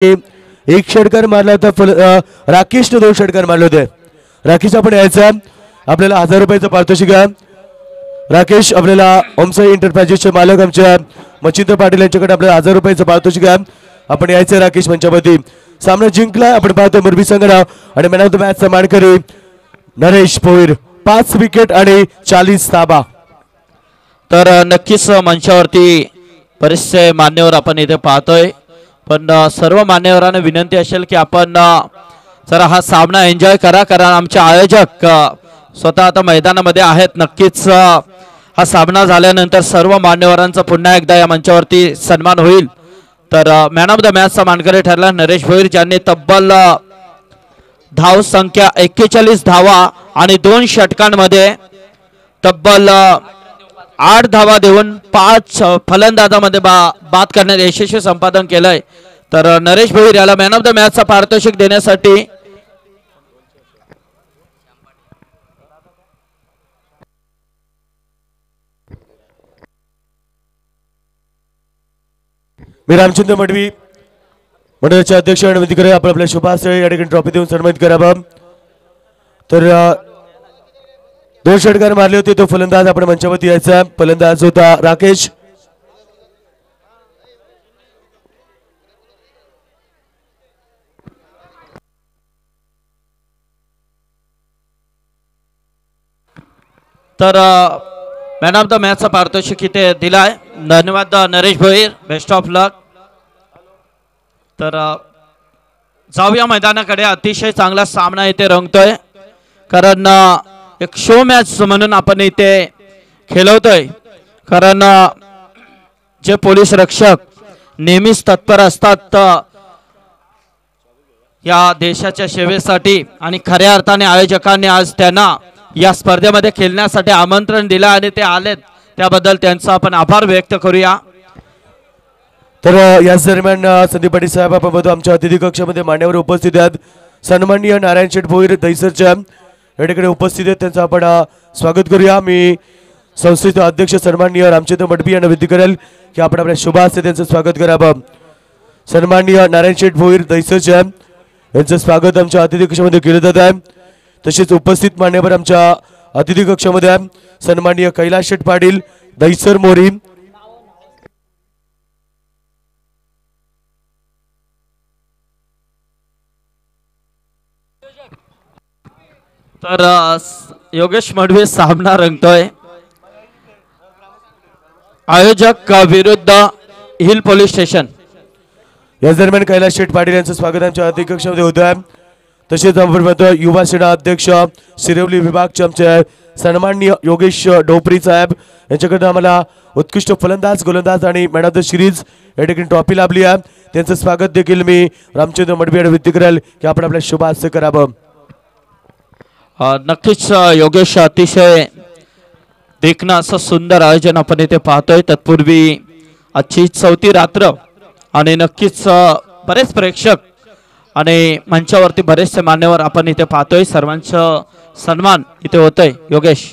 एक षटकार मारला होता राकेशने 2 षटकार मारले होते। राकेश आपण यायचा आपल्याला 1000 रुपयाचं पारितोषिक आहे। राकेश आपल्याला ओमसाई एंटरप्राइजेसचे मालक आमच्या मच्छिंद्र पाटील यांच्याकडे आपल्याला 1000 रुपयाचं पारितोषिक आहे। आपण यायचं राकेश मंचावरती। सामना जिंकला आपण पाहतो मुरबी संघाला आणि मॅन ऑफ द मॅच चा मानकरी नरेश भोईर 5 विकेट आणि 40 धावा। तर नक्कीच मंचावरती बरेचसे मान्यवर आपण इथे पाहतोय, पण सर्व मान्यवरांना विनंती असेल की आपण जरा हा सामना एन्जॉय करा, कारण आमचे आयोजक स्वतः आता मैदानामध्ये आहेत। नक्कीच हा सामना झाल्यानंतर सर्व मान्यवरांचा पुन्हा एकदा या मंचावरती सन्मान होईल। तर मॅन ऑफ द मॅचचा मानकरी ठरला नरेश भोईर, ज्यांनी तब्बल धाव संख्या 41 धावा आणि 2 षटकांमध्ये तब्बल 8 धावा देऊन 5 फलंदाजामध्ये बाद करण्यात यशस्वी संपादन केलंय। तर नरेश भोईर याला मॅन ऑफ द मॅचचा पारितोषिक देण्यासाठी मी रामचंद्र मडवी मंडळाचे अध्यक्ष आणि विनंती करूया आपण आपल्या शुभाशय या ठिकाणी ट्रॉफी देऊन सन्मानित करावं। तर 2 षटकार मारले होते तो फलंदाज आपण मंचावरती यायचा। फलंदाज होता राकेश। तर मॅन ऑफ द मॅचचा पारितोषिक इथे दिलाय। धन्यवाद Naresh Bhoir, best of luck. तर जाऊया मैदानाकडे। अतिशय चांगला सामना इथे रंगतोय, कारण एक शो मॅच म्हणून आपण इथे खेळवतोय, कारण जे पोलीस रक्षक नेहमीच तत्पर असतात या देशाच्या सेवेसाठी, आणि खऱ्या अर्थाने आयोजकांनी आज त्यांना या स्पर्धेमध्ये खेळण्यासाठी आमंत्रण दिलं आणि ते आलेत, त्याबद्दल त्यांचा आपण आभार व्यक्त करूया। तर याच दरम्यान संदीप पाटील साहेब आपण बघतो आमच्या अतिथी कक्षामध्ये मान्यवर उपस्थित आहेत। सन्माननीय नारायण शेठ भोईर दैसरच्या या ठिकाणी उपस्थित आहेत, त्यांचं आपण स्वागत करूया। मी संस्थेचे अध्यक्ष सन्माननीय रामचंद्र मडवी यांना विनंती करेल की आपण आपल्या शुभ हस्ते त्यांचं स्वागत करावं। सन्माननीय नारायण शेठ भोईर दैसरच्या यांचं स्वागत आमच्या अतिथी कक्षामध्ये केलं जात आहे। तसेच उपस्थित मान्यवर आमच्या अतिथी कक्षामध्ये सन्माननीय कैलास शेठ पाटील दैसर मोरी, तर योगेश मडवे सामना रंगतोय। आयोजक विरुद्ध हिल पोलीस स्टेशन। या दरम्यान कैलास शेठ पाटील यांचं स्वागत आमच्या अतिथी कक्षामध्ये होत आहे। तसेच आपण बघतो युवा सेना अध्यक्ष सिरवली विभागचे आमचे सन्माननीय योगेश डोपरी साहेब यांच्याकडे आम्हाला उत्कृष्ट फलंदाज गोलंदाज आणि मॅन ऑफ द सिरीज या ठिकाणी ट्रॉफी लाभली आहे। त्यांचं स्वागत देखील मी रामचंद्र मडवी यांना विनंती करेल की आपण आपल्या शुभ हस्ते करावं। नक्कीच योगेश, अतिशय देखणं असं सुंदर आयोजन आपण इथे पाहतोय। तत्पूर्वी आजची 4थी रात्र आणि नक्कीच बरेच प्रेक्षक आणि मंचावरती बरेचसे मान्यवर आपण इथे पाहतोय, सर्वांचं सन्मान इथे होतोय। योगेश,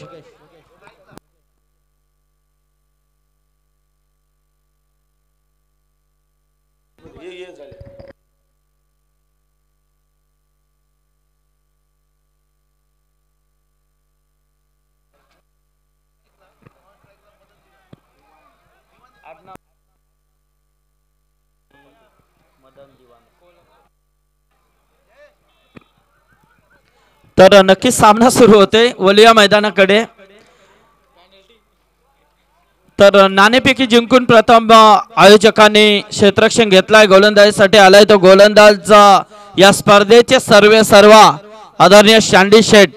तर नक्कीच सामना सुरू होते वलिया मैदानाकडे। तर नाणेफेकी जिंकून प्रथम आयोजकांनी क्षेत्ररक्षण घेतलाय, गोलंदाजीसाठी आलाय तो गोलंदाज या स्पर्धेचे सर्व आदरणीय शांडी शेठ।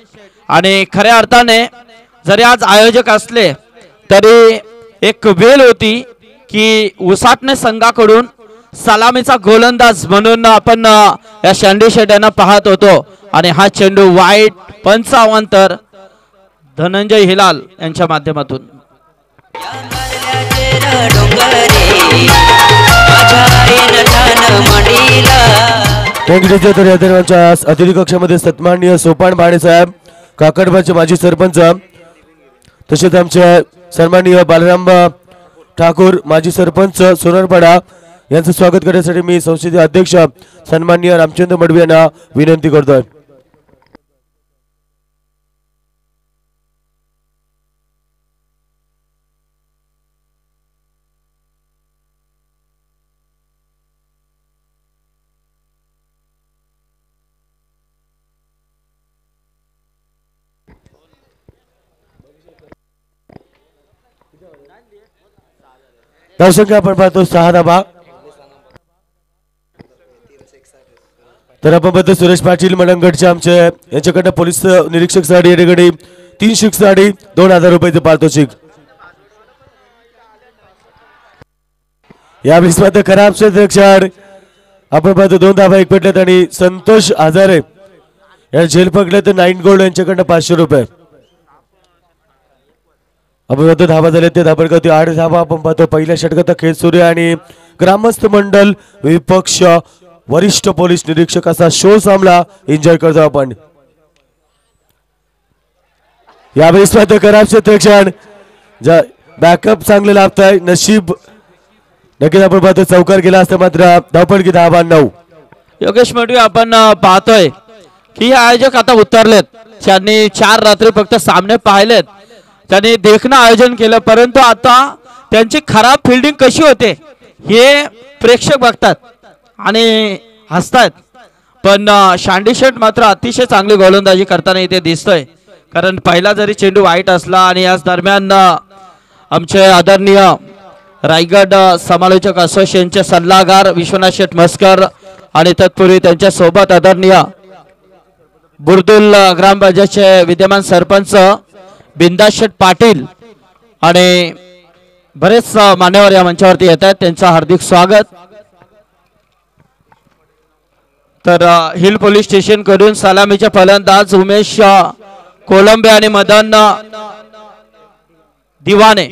आणि खऱ्या अर्थाने जरी आज आयोजक असले तरी एक वेळ होती की उसाटणे संघाकडून सलामीचा गोलंदाज म्हणून आपण या शांडी शेठ यांना पाहत होतो, आणि हा चेंडू वाईट 55 तर धनंजय हिलाल यांच्या माध्यमातून। अतिथी कक्षामध्ये सन्माननीय सोपान भाणे साहेब काकडबाचे माजी सरपंच, तसेच आमचे सन्माननीय बालराम ठाकूर माजी सरपंच सोनरपाडा, यांचं स्वागत करण्यासाठी मी संस्थेचे अध्यक्ष सन्माननीय रामचंद्र मडवी यांना विनंती करतोय. धावसंख्या आपण पाहतो 6 धावा. तर आपण पाहतो सुरेश पाटील मलंगडचे आमचे यांच्याकडनं पोलीस निरीक्षक साठी याकडे 3 शिक्स साठी 2000 रुपयाचे पारितोषिक. या विश्वात खराब क्षेत्ररक्षण आपण पाहतो 2 धावा 1 पेटल्यात आणि संतोष हजारे या झेल पकडले तर 9 गोल्ड यांच्याकडनं 500 रुपये. आपण पाहतो धावा झाले ते धाबड करतो 8 धावा. आपण पाहतो पहिल्या षटकात खेळ सुरू आहे आणि ग्रामस्थ मंडल विपक्ष वरिष्ठ पोलीस निरीक्षक असा शो सामना एन्जॉय करतो आपण. या वेळेस खराब क्षेत्ररक्षण बॅकअप चांगले लाभत आहे. नशीब नक्कीच आपण पाहतो चौकार गेला असता मात्र धावपडकी धावा 9. योगेश मडवी आपण पाहतोय की हे आयोजक आता उतरलेत. त्यांनी 4 रात्री फक्त सामने पाहिलेत. त्यांनी देखणं आयोजन केलं परंतु आता त्यांची खराब फिल्डिंग कशी होते हे प्रेक्षक बघतात आणि हसतात. पण शांडी शेट मात्र अतिशय चांगली गोलंदाजी करताना इथे दिसतोय. कारण पहिला जरी चेंडू वाईट असला आणि याच दरम्यान आमचे आदरणीय रायगड समालोचक असोसिएशनचे सल्लागार विश्वनाथ शेठ मस्कर आणि तत्पूर्वी त्यांच्या सोबत आदरणीय बुर्दुल ग्रामपंचायतचे विद्यमान सरपंच बिंदास शेठ पाटील आणि बरेच मान्यवर या मंचावरती येत आहेत. त्यांचं हार्दिक स्वागत. तर हिल पोलीस स्टेशन कडून सलामीचे फलंदाज उमेश कोलंबे आणि मदन दिवाने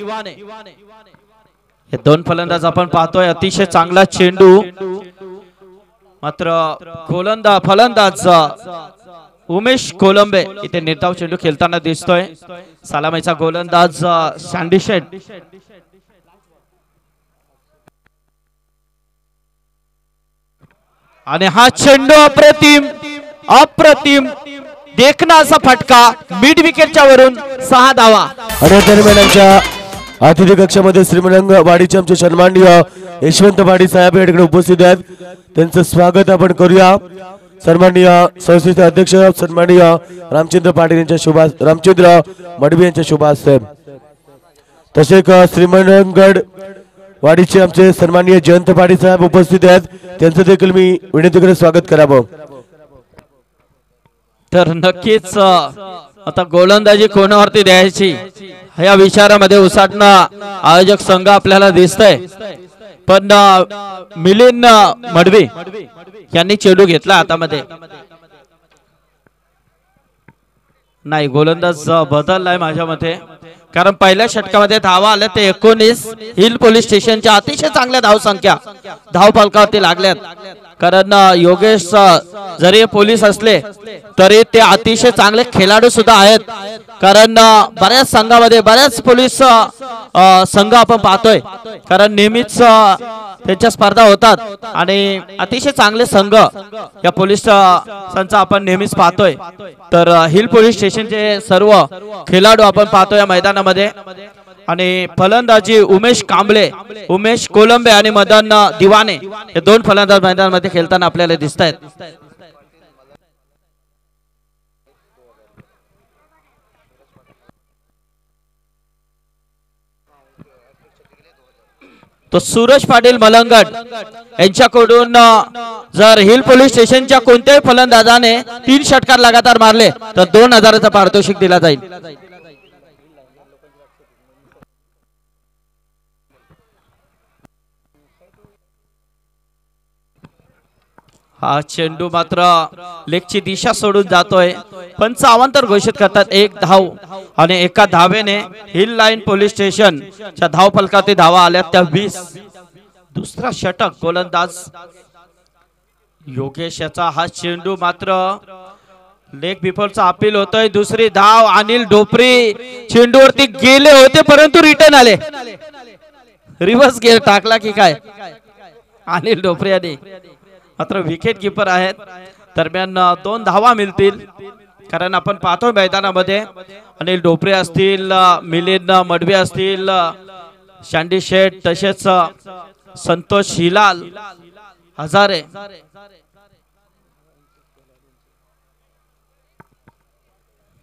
हे 2 फलंदाज आपण पाहतोय. अतिशय चांगला चेंडू मात्र फलंदाज उमेश कोलंबे इथे निर्धाव चेंडू खेळताना दिसतोय. सलामीचा गोलंदाज शांडी शेठ आणि हा चेंडू अप्रतिम देखना असा फटका मिड विकेटच्या वरून 6 धावा. आणि दरम्यान आमच्या अतिथी कक्षामध्ये श्रीमंग वाडीचे आमचे सन्माननीय यशवंत वाडी साहेब याकडे उपस्थित आहेत. त्यांचं स्वागत आपण करूया. सन्माननीय संस्थेचे अध्यक्ष सन्माननीय रामचंद्र पाटील यांच्या रामचंद्र मडवी यांच्या शुभ हस्ते तसेच श्रीमंगड वाडीचे आमचे सन्माननीय जयंत पाटील साहेब उपस्थित आहेत. त्यांचं देखील मी विनंती करून स्वागत करावं. तर नक्कीच आता गोलंदाजी कोणावरती द्यायची या विचारामध्ये उसाटणं आयोजक संघ आपल्याला दिसतंय. पण मिलिंद मडवी यांनी चेंडू घेतला हातामध्ये. नाही गोलंदाज बदललाय माझ्या मते. कारण पहिल्या षटकामध्ये धावा आल्या ते 19. हिल पोलीस स्टेशनच्या अतिशय चांगल्या धावसंख्या धाव फलकावरती लागल्यात. कारण योगेश जरी पोलीस असले तरी ते अतिशय चांगले खेळाडू सुद्धा आहेत. कारण बऱ्याच संघामध्ये बऱ्याच पोलीस संघ आपण पाहतोय. कारण नेहमीच त्यांच्या स्पर्धा होतात आणि अतिशय चांगले संघ या पोलीस संघाचा आपण नेहमीच पाहतोय. तर हिल पोलीस स्टेशनचे सर्व खेळाडू आपण पाहतोय या मैदानामध्ये. आणि फलंदाजी उमेश कांबळे, उमेश कोलंबे आणि मदन दिवाने हे 2 फलंदाज मैदानामध्ये खेळताना आपल्याला दिसत आहेत. तो सूरज पाटील मलंगड यांच्याकडून जर हिल पोलीस स्टेशनच्या कोणत्याही फलंदाजाने 3 षटकार लगातार मारले तर 2000चा पारितोषिक दिला जाईल. हा चेंडू मात्र लेगची दिशा सोडून जातोय. पंच अवांतर घोषित करतात 1 धाव आणि एका धावेने हिल लाईन पोलीस स्टेशनच्या धाव फलकावरती धावा आल्या त्या 20. दुसरा षटक गोलंदाज योगेश याचा हा चेंडू मात्र लेग बिफोरचा अपील होतोय. दुसरी धाव अनिल ढोपरी चेंडूवरती गेले होते परंतु रिटर्न आले. रिव्हर्स गेअर टाकला की काय अनिल डोपरे यांनी मात्र विकेट किपर आहेत. दरम्यान 2 धावा मिळतील कारण आपण पाहतोय मैदानामध्ये अनिल डोपरे असतील, मिलिंद मडवी असतील, शांडी शेठ तसेच संतोष हिलाल हजारे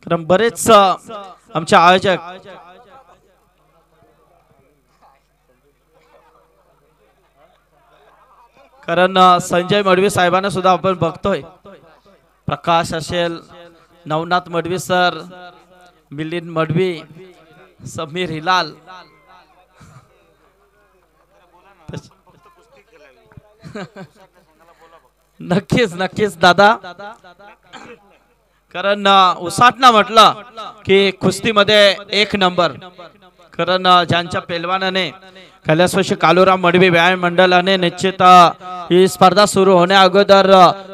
कारण बरेच आमचे आयोजक कारण संजय मडवी साहेबांना सुद्धा आपण बघतोय. प्रकाश असेल, नवनाथ मडवी सर, मिलिंद मडवी, समीर हिलाल नक्कीच नक्कीच दादा. कारण उसाटना म्हटलं की कुस्तीमध्ये 1 नंबर. कारण ज्यांच्या पेलवानाने कैलासवासी कालूराम मडवी व्यायाम मंडळाने निश्चित ही स्पर्धा सुरू होण्या अगोदर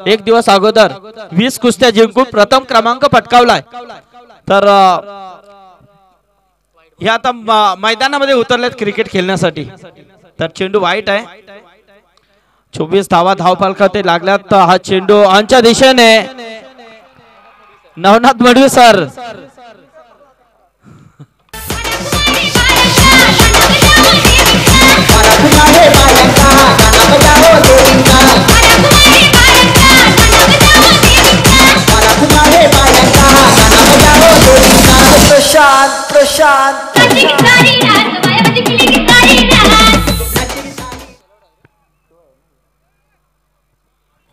1 दिवस अगोदर 20 कुस्त्या जिंकून प्रथम क्रमांक पटकावलाय. तर हे आता मैदानामध्ये उतरलेत क्रिकेट खेळण्यासाठी. तर चेंडू वाईट आहे. 24 धावा धावफलकावरती लागल्यात. हा चेंडू आमच्या दिशेने नवनाथ मडवी सर प्रशांत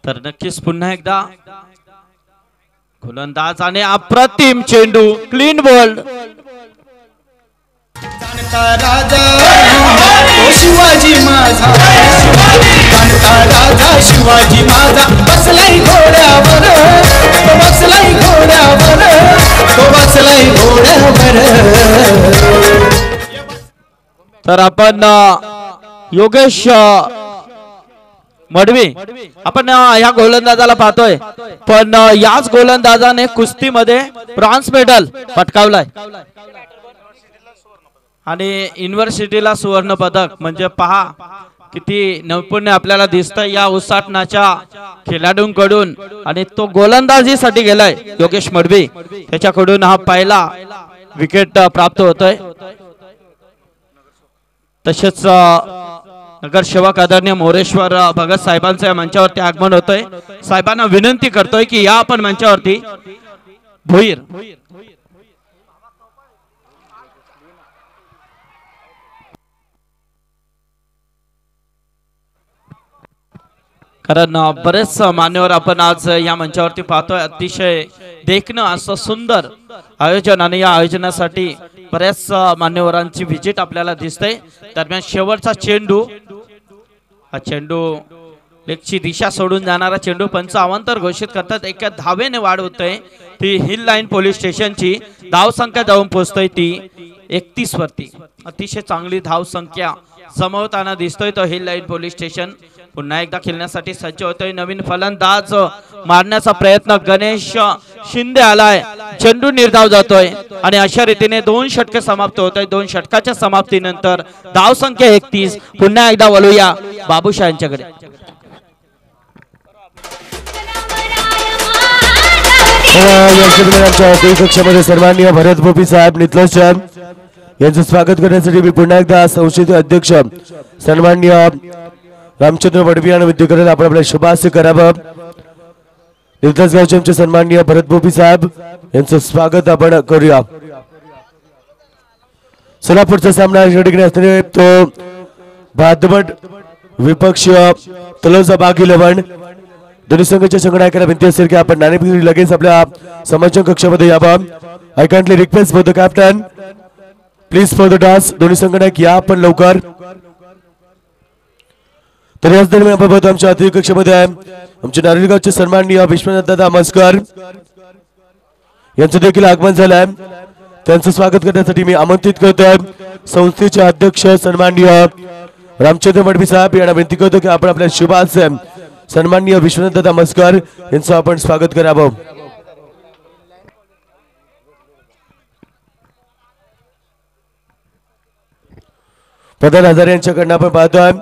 तर नक्कीच पुन्हा एकदा गोलंदाज आणि अप्रतिम चेंडू क्लीन बोल्ड. राजा शिवाजी माझा, राजा शिवाजी माझा बसलाई घोड्यावर, तो बसलाई घोड्यावर, तो बसलाई घोड्यावर. तर आपण योगेश मडवी आपण या गोलंदाजाला पाहतोय. पण याच गोलंदाजाने कुस्तीमध्ये ब्रॉन्झ मेडल पटकावलाय आणि युनिव्हर्सिटीला सुवर्ण पदक. म्हणजे पहा किती नैपुण्य आपल्याला दिसतंय या उसाटनाच्या खेळाडूंकडून. आणि तो गोलंदाजीसाठी गेलाय योगेश मडवी. त्याच्याकडून हा पहिला विकेट प्राप्त होतोय. तसेच नगरसेवक आदरणीय मोरेश्वर भगत साहेबांचं या मंचावरती आगमन होतोय. साहेबांना विनंती करतोय की या आपण मंचावरती. भोईर कारण बरेच मान्यवर आपण आज या मंचावरती पाहतोय. अतिशय देखणं असं सुंदर आयोजन आणि या आयोजनासाठी बऱ्याच मान्यवरांची व्हिजिट आपल्याला दिसते. दरम्यान शेवटचा चेंडू, हा चेंडू लेगची दिशा सोडून जाणारा चेंडू पंच अवांतर घोषित करतात. एका धावेने वाढ होतोय ती हिल लाईन पोलीस स्टेशनची. धाव संख्या जाऊन पोहोचतोय ती 31 वरती. अतिशय चांगली धाव संख्या जमवताना दिसतोय तो हिल लाईन पोलीस स्टेशन. पुन्हा एकदा खेळण्यासाठी सज्ज होतोय. नवीन फलंदाज मारण्याचा प्रयत्न गणेश शिंदे आलाय. चेंडू निर्धाव जातोय आणि अशा रीतीने 2 षटके समाप्त होत आहेत. 2 षटकाच्या समाप्तीनंतर धाव संख्या 31. पुन्हा एकदा वळूया बाबूशाह यांच्याकडे. कक्षामध्ये सन्माननीय भरत भोपी साहेब नितलोज यांचं स्वागत करण्यासाठी मी पुन्हा एकदा संसदीय अध्यक्ष सन्माननीय रामचंद्र वडवी यांना विनंती करेल आपण आपल्या शुभास्य करावं. नितलोज गावचे आमचे सन्माननीय भरत भोपी साहेब यांचं स्वागत आपण करूया. सोलापूरचा सामना या ठिकाणी असणारे तो भादबट विपक्षीय तलोजा बाग 11. दोन्ही संघाच्या संघनायकाला विनंती असेल की आपण नाणेफेक लगेच आपल्या समाजच्या कक्षामध्ये यावं. I kindly request for the captain please for the toss. दोन्ही संघनायक या आपण लवकर. तर याच दरम्यान आपण बघतो आमच्या अतिथी कक्षामध्ये आमचे नारळगावचे सन्माननीय विश्वनाथ दादा मस्कर यांचं देखील आगमन झालंय. त्यांचं स्वागत करण्यासाठी मी आमंत्रित करतोय संस्थेचे अध्यक्ष सन्माननीय रामचंद्र मडवी साहेब यांना विनंती करतो की आपण आपल्या शुभास्य सन्माननीय विश्वनाथ दादा मस्कर यांचं आपण स्वागत करावं. प्रधान हजारे यांच्याकडनं आपण पाहतोय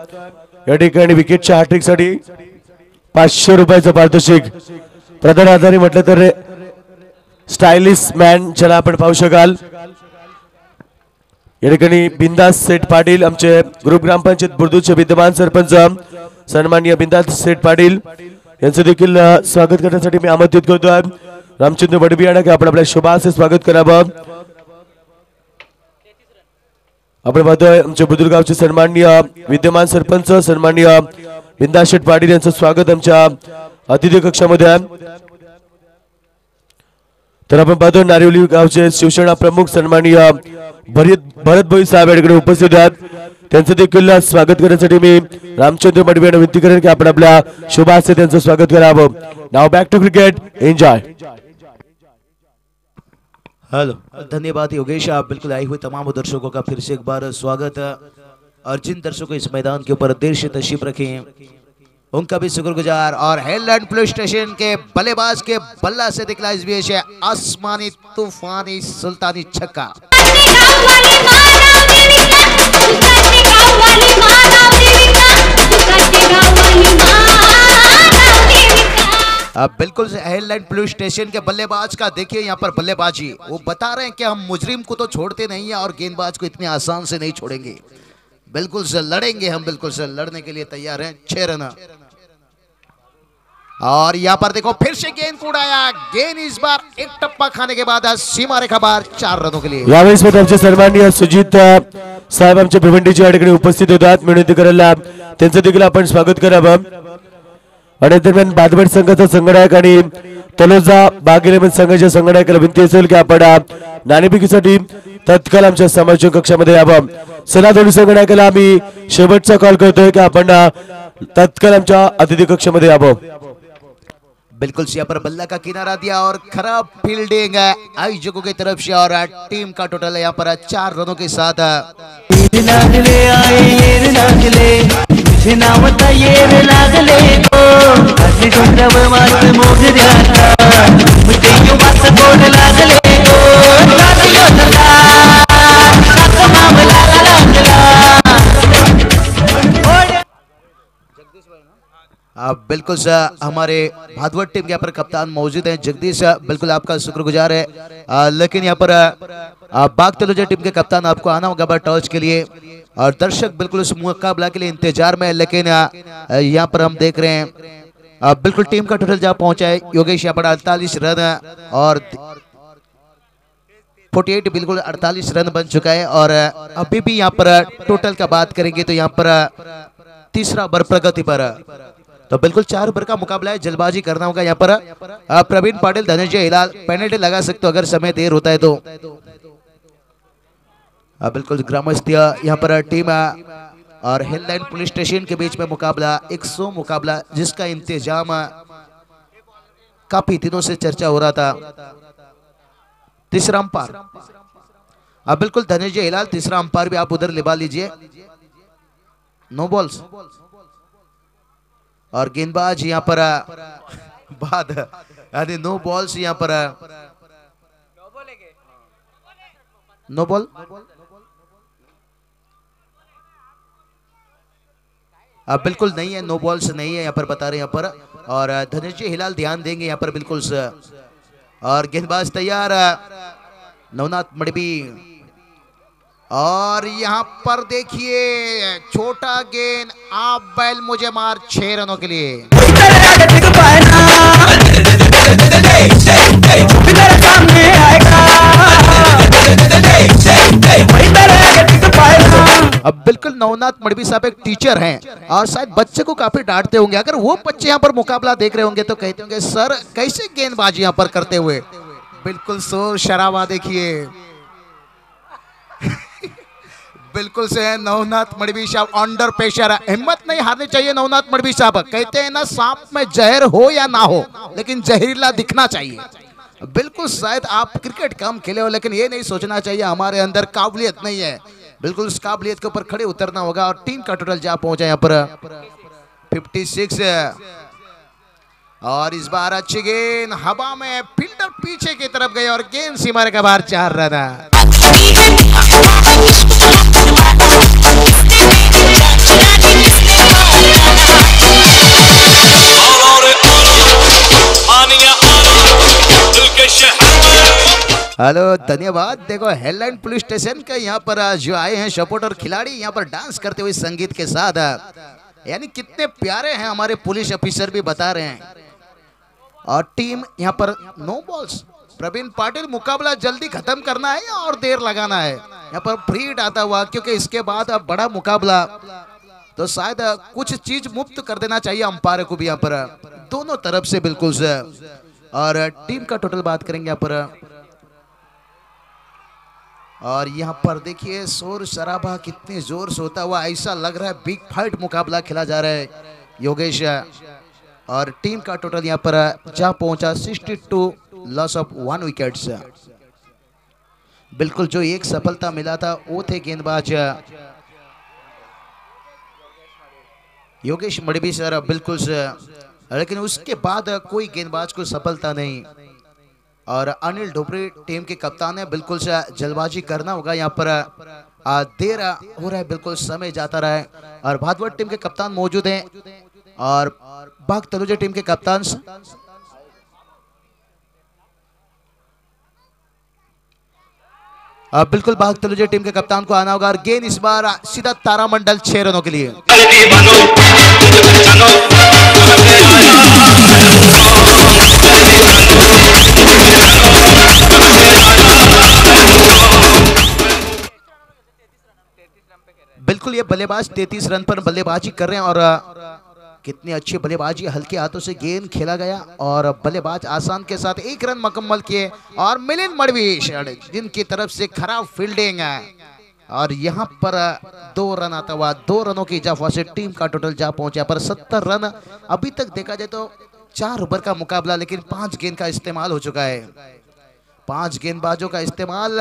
या ठिकाणी विकेटच्या हॅट्रिक साठी 500 रुपयाचं पारितोषिक. प्रधान आधारी म्हटलं तर स्टायलिश मॅन ज्याला आपण पाहू शकाल. या ठिकाणी बिंदास सेठ पाटील आमचे ग्रुप ग्रामपंचायत बुर्दूचे विद्यमान सरपंच सन्माननीय बिंदास सेठ पाटील यांचं देखील स्वागत करण्यासाठी मी आमंत्रित करतोय. रामचंद्र बडबियाणा की आपण आपल्या शुभाचे स्वागत करावं. आपण पाहतोय आमच्या बुद्रुगावचे सन्माननीय विद्यमान सरपंच सन्माननीय बिंदास शेठ पाटील यांचं स्वागत आमच्या अतिथी कक्षामध्ये आहे. तर आपण पाहतो नारिवली गावचे शिवसेना प्रमुख सन्माननीय भरत भाई साहेब या ठिकाणी उपस्थित आहेत. त्यांचं देखील स्वागत करण्यासाठी मी रामचंद्र बडबियाणा विनंती करेन की आपण आपल्या शुभाचे त्यांचं स्वागत करावं. Now back to cricket, enjoy. Hello, धन्यवाद योगेश. आप बिल्कुल आए हुए तमाम दर्शकों का फिर से एक बार स्वागत. और जिन दर्शकों इस मैदान के ऊपर देर से तशरीफ रखें उनका भी शुक्रगुजार. और हेलैंड पुलिस स्टेशन के बल्लेबाज के बल्ला से दिखला इस आसमानी तूफानी सुल्तानी छक्का. अब बिल्कुल हेडलाइन पुलिस स्टेशन के बल्लेबाज का देखिए यहाँ पर बल्लेबाजी. वो बता रहे हैं कि हम मुजरिम को तो छोड़ते नहीं है और गेंदबाज को इतने आसान से नहीं छोड़ेंगे. बिल्कुल से लड़ेंगे हम, बिल्कुल से लड़ने के लिए तैयार हैं. 6 रन. और यहाँ पर देखो फिर से गेंद को उड़ाया. गेंद इस बार एक टप्पा खाने के बाद सीमा रेखा बाहर 4 रनों के लिए. यावेळेस मध्ये आमचे सन्माननीय सुजित साहेब आमच्या भिवंडीच्या ठिकाणी उपस्थित होतात. विनंती करायला त्यांचं देखील आपण स्वागत करावं. आणि दरम्यान बादबेट संघाचा संघनायक आणि तलोजा बाग 11 संघाच्या संघनायकाला विनंती असेल की आपण नाणेफेकीसाठी तत्काळ आमच्या समालोचन कक्षामध्ये यावं. चला दोन्ही संघनायकाला आम्ही शेवटचा कॉल करतोय की आपण तत्काळ आमच्या अतिथी कक्षामध्ये यावं. बिल्कुल से यहाँ पर बल्ला का किनारा दिया और खराब फील्डिंग आयोजकों की तरफ से. और टीम का टोटल यहाँ पर 4 रनों के साथ. बिल्कुल सर हमारे भादवट टीम के यहाँ पर कप्तान मौजूद हैं जगदीश. बिल्कुल आपका शुक्रगुजार है. लेकिन यहाँ पर बाग तलोजा टीम के कप्तान आपको आना होगा टॉस के लिए. और दर्शक बिल्कुल उस मुकाबला के लिए इंतजार में है. लेकिन यहाँ पर हम देख रहे हैं बिल्कुल टीम का टोटल जहाँ पहुंचा है योगेश यहाँ पर 48 रन और 48 बिल्कुल 48 रन बन चुका है. और अभी भी यहाँ पर टोटल का बात करेंगे तो यहाँ पर तीसरा ओवर प्रगति पर. तो बिल्कुल 4 ओवर का मुकाबला है. जल्दबाजी करना होगा यहाँ पर. प्रवीण पाटिल धनंजय हिलाल पेनल्टी लगा सकते हो अगर समय देर होता है तो. बिल्कुल ग्रामस्थ यहाँ पर टीम और हेललाइन पुलिस स्टेशन के बीच में मुकाबला 100 मुकाबला जिसका इंतजाम काफी दिनों से चर्चा हो रहा था. तीसरा अंपायर बिल्कुल धनंजय हिलाल. तीसरा अंपायर भी आप उधर लिबा लीजिए. नो बॉल्स और गेंदबाज यहाँ पर बाद यानी नो बॉल्स. यहाँ पर नो बॉल. बिल्कुल नहीं है, नो बॉल्स नहीं है यहाँ पर बता रहे हैं यहाँ पर. और धनंजय हिलाल ध्यान देंगे यहाँ पर बिल्कुल से. और गेंदबाज तैयार नवनाथ मडबी. और यहाँ पर देखिए छोटा गेंद आप बैल मुझे मार 6 रनों के लिए. अब बिल्कुल नवनाथ मडबी साहब एक टीचर हैं और शायद बच्चे को काफी डांटते होंगे. अगर वो बच्चे यहाँ पर मुकाबला देख रहे होंगे तो कहते होंगे सर कैसे गेंदबाजी यहाँ पर करते हुए. बिल्कुल शोर शराबा देखिए. बिल्कुल से है नवनाथ मडबी साहब अंडर प्रेशर. हिम्मत नहीं हारनी चाहिए नवनाथ मडबी साहब. कहते हैं ना सांप में जहर हो या ना हो लेकिन जहरीला दिखना चाहिए. बिल्कुल शायद आप क्रिकेट कम खेले हो लेकिन ये नहीं सोचना चाहिए हमारे अंदर काबिलियत नहीं है. बिल्कुल उस काबिलियत के ऊपर खड़े उतरना होगा. और टीम का टोटल जहाँ पहुंचा यहाँ पर 56. और इस बार अच्छी गेंद हवा में फील्डर पीछे की तरफ गए और गेंद सीमा के बाहर 4 रन. हेलो, धन्यवाद। देखो हेडलाइन पुलिस स्टेशन के यहाँ पर जो आए हैं सपोर्टर खिलाड़ी यहाँ पर डांस करते हुए संगीत के साथ, यानी कितने प्यारे हैं हमारे पुलिस ऑफिसर भी बता रहे हैं। और टीम यहाँ पर नो बॉल्स। प्रवीण पाटिल, मुकाबला जल्दी खत्म करना है या और देर लगाना है? यहाँ पर फ्री आता हुआ, क्योंकि इसके बाद अब बड़ा मुकाबला, तो शायद कुछ चीज मुफ्त कर देना चाहिए अंपायर को भी यहाँ पर, दोनों तरफ से बिल्कुल से। और टीम का टोटल बात करेंगे यहाँ पर, और यहाँ पर देखिए शोर शराबा कितने जोर से होता हुआ, ऐसा लग रहा है बिग फाइट मुकाबला खेला जा रहा है योगेश। और टीम का टोटल यहाँ पर जा पहुंचा 62, लॉस ऑफ 1 विकेट्स। बिल्कुल जो एक सफलता मिला था वो थे गेंदबाज योगेश मडवी सर, बिल्कुल सर, लेकिन उसके बाद कोई गेंदबाज को सफलता नहीं। और अनिल ढोबरे टीम के कप्तान है, बिल्कुल से जल्दबाजी करना होगा यहाँ पर, देर हो रहा है, बिल्कुल समय जाता रहा है। और भादवट टीम के कप्तान मौजूद हैं और बाग तलुजा टीम के कप्तान बिल्कुल बाग तलुजा टीम के कप्तान को आना होगा। और गेंद इस बार सीधा तारामंडल 6 रनों के लिए। बिल्कुल ये बल्लेबाज 33 रन पर बल्लेबाजी कर रहे हैं। और कितनी अच्छी बल्लेबाजी, हल्के हाथों से गेंद खेला गया और बल्लेबाज आसान के साथ 1 रन मुकम्मल किए। और मिलिंद मडवी जिनकी तरफ से खराब फील्डिंग है, और यहाँ पर 2 रन आता हुआ, 2 रनों की इजाफा से टीम का टोटल जा पहुंचा पर 70 रन। अभी तक देखा जाए तो 4 ओवर का मुकाबला, लेकिन 5 गेंद का इस्तेमाल हो चुका है, 5 गेंदबाजों का इस्तेमाल।